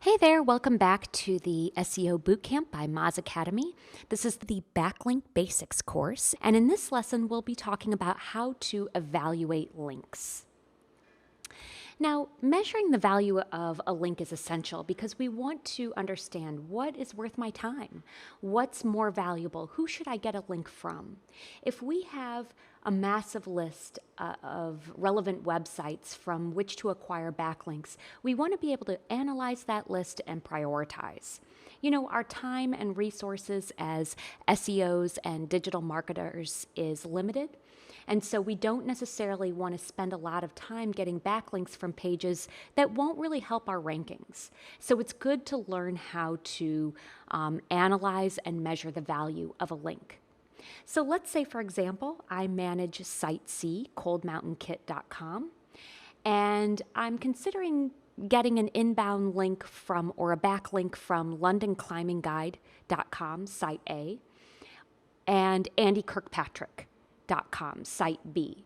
Hey there, welcome back to the SEO Bootcamp by Moz Academy. This is the Backlink Basics course, and in this lesson we'll be talking about how to evaluate links. Now, measuring the value of a link is essential because we want to understand what is worth my time, what's more valuable, who should I get a link from. If we have a massive list of relevant websites from which to acquire backlinks, we want to be able to analyze that list and prioritize. You know, our time and resources as SEOs and digital marketers is limited. And so we don't necessarily want to spend a lot of time getting backlinks from pages that won't really help our rankings. So it's good to learn how to analyze and measure the value of a link. So let's say, for example, I manage Site C, coldmountainkit.com, and I'm considering getting an inbound link from or a backlink from londonclimbingguide.com, Site A, and andykirkpatrick.com, Site B.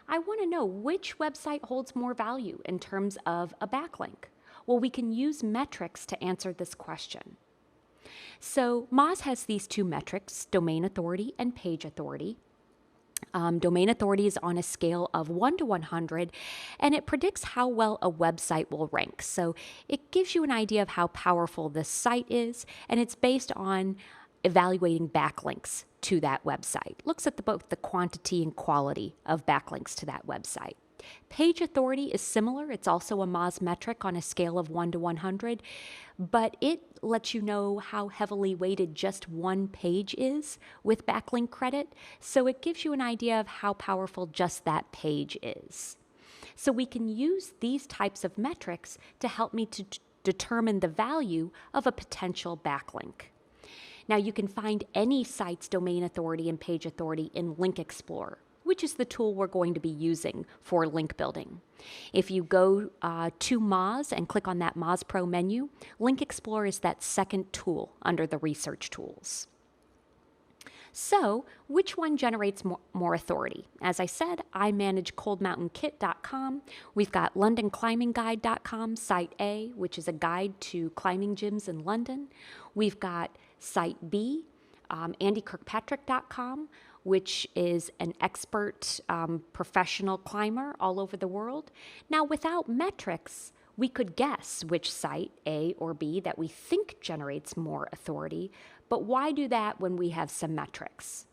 I want to know which website holds more value in terms of a backlink. Well, we can use metrics to answer this question. So Moz has these two metrics, domain authority and page authority. Domain authority is on a scale of 1 to 100, and it predicts how well a website will rank. So it gives you an idea of how powerful this site is, and it's based on evaluating backlinks to that website. Looks at both the quantity and quality of backlinks to that website. Page authority is similar. It's also a Moz metric on a scale of 1 to 100, but it lets you know how heavily weighted just one page is with backlink credit. So it gives you an idea of how powerful just that page is. So we can use these types of metrics to help me to determine the value of a potential backlink. Now, you can find any site's domain authority and page authority in Link Explorer, which is the tool we're going to be using for link building. If you go to Moz and click on that Moz Pro menu, Link Explorer is that second tool under the research tools. So, which one generates more authority? As I said, I manage coldmountainkit.com. We've got londonclimbingguide.com, Site A, which is a guide to climbing gyms in London. We've got Site B, andykirkpatrick.com, which is an expert professional climber all over the world. Now, without metrics, we could guess which site, A or B, that we think generates more authority, but why do that when we have some metrics?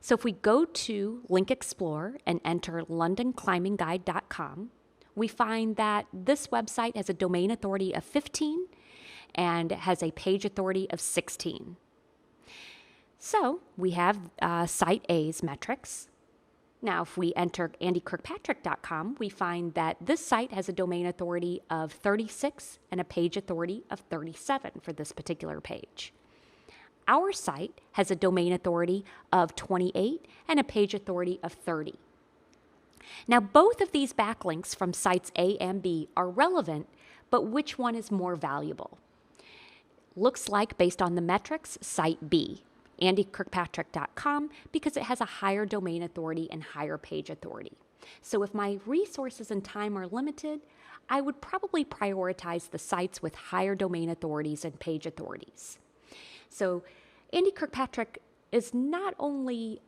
So if we go to Link Explorer and enter londonclimbingguide.com, we find that this website has a domain authority of 15 and has a page authority of 16. So we have Site A's metrics. Now, if we enter andykirkpatrick.com, we find that this site has a domain authority of 36 and a page authority of 37 for this particular page. Our site has a domain authority of 28 and a page authority of 30. Now, both of these backlinks from sites A and B are relevant, but which one is more valuable? Looks like, based on the metrics, Site B, andykirkpatrick.com, because it has a higher domain authority and higher page authority. So if my resources and time are limited, I would probably prioritize the sites with higher domain authorities and page authorities. So Andy Kirkpatrick is not only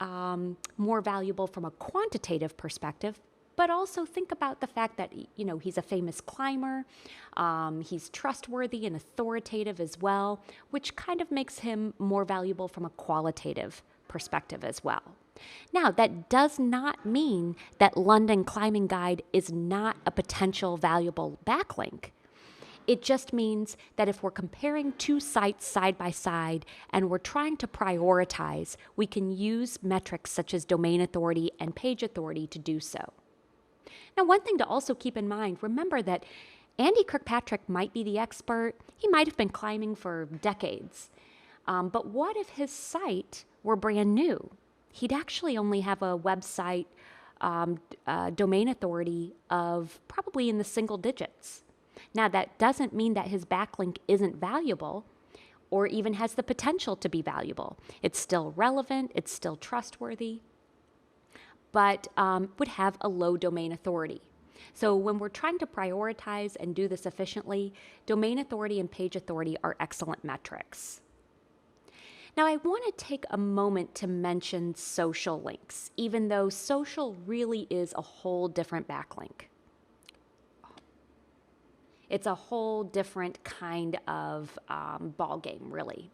more valuable from a quantitative perspective, but also think about the fact that, you know, he's a famous climber, he's trustworthy and authoritative as well, which kind of makes him more valuable from a qualitative perspective as well. Now, that does not mean that London Climbing Guide is not a potential valuable backlink. It just means that if we're comparing two sites side by side and we're trying to prioritize, we can use metrics such as domain authority and page authority to do so. Now, one thing to also keep in mind, remember that Andy Kirkpatrick might be the expert. He might have been climbing for decades. But what if his site were brand new? He'd actually only have a website domain authority of probably in the single digits. Now, that doesn't mean that his backlink isn't valuable or even has the potential to be valuable. It's still relevant, it's still trustworthy, but would have a low domain authority. So when we're trying to prioritize and do this efficiently, domain authority and page authority are excellent metrics. Now, I want to take a moment to mention social links, even though social really is a whole different backlink. It's a whole different kind of ballgame, really.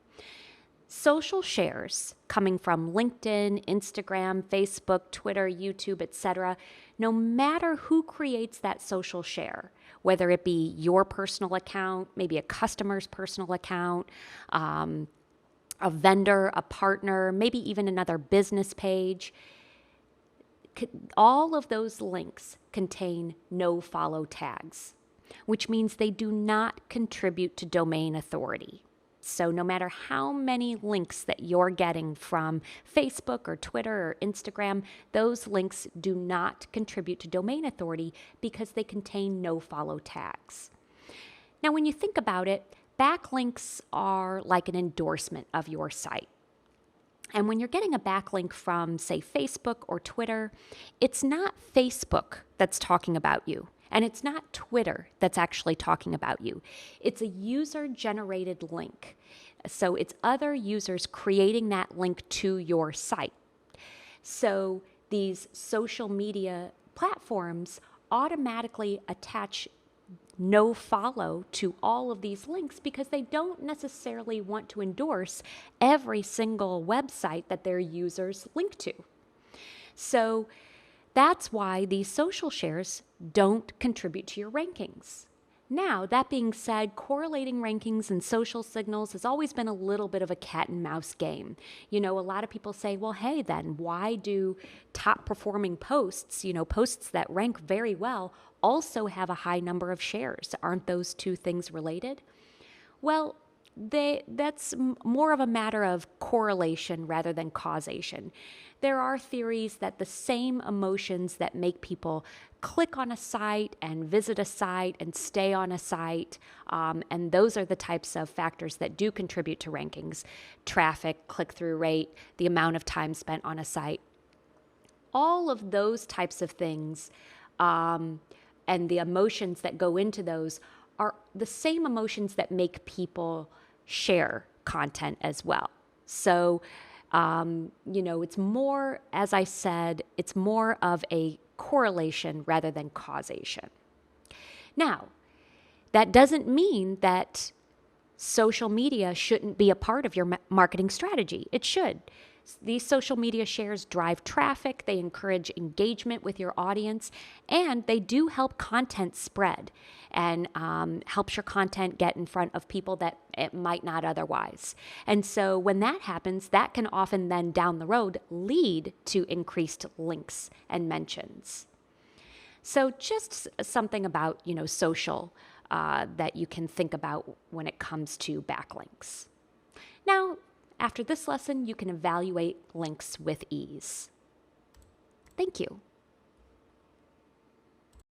Social shares coming from LinkedIn, Instagram, Facebook, Twitter, YouTube, etc., no matter who creates that social share, whether it be your personal account, maybe a customer's personal account, a vendor, a partner, maybe even another business page, all of those links contain no follow tags, which means they do not contribute to domain authority. So no matter how many links that you're getting from Facebook or Twitter or Instagram, those links do not contribute to domain authority because they contain no follow tags. Now, when you think about it, backlinks are like an endorsement of your site. And when you're getting a backlink from, say, Facebook or Twitter, it's not Facebook that's talking about you. And it's not Twitter that's actually talking about you. It's a user-generated link. So it's other users creating that link to your site. So these social media platforms automatically attach no follow to all of these links because they don't necessarily want to endorse every single website that their users link to. So that's why these social shares don't contribute to your rankings. Now, that being said, correlating rankings and social signals has always been a little bit of a cat and mouse game. A lot of people say, well, hey, then why do top performing posts, posts that rank very well, also have a high number of shares? Aren't those two things related? Well, that's more of a matter of correlation rather than causation. There are theories that the same emotions that make people click on a site and visit a site and stay on a site, and those are the types of factors that do contribute to rankings: traffic, click-through rate, the amount of time spent on a site. All of those types of things and the emotions that go into those are the same emotions that make people share content as well. So, it's more, as I said, it's more of a correlation rather than causation. Now, that doesn't mean that social media shouldn't be a part of your marketing strategy. It should. These social media shares drive traffic, they encourage engagement with your audience, and they do help content spread and helps your content get in front of people that it might not otherwise. And so when that happens, that can often then down the road lead to increased links and mentions. So just something about, social that you can think about when it comes to backlinks. Now, after this lesson, you can evaluate links with ease. Thank you.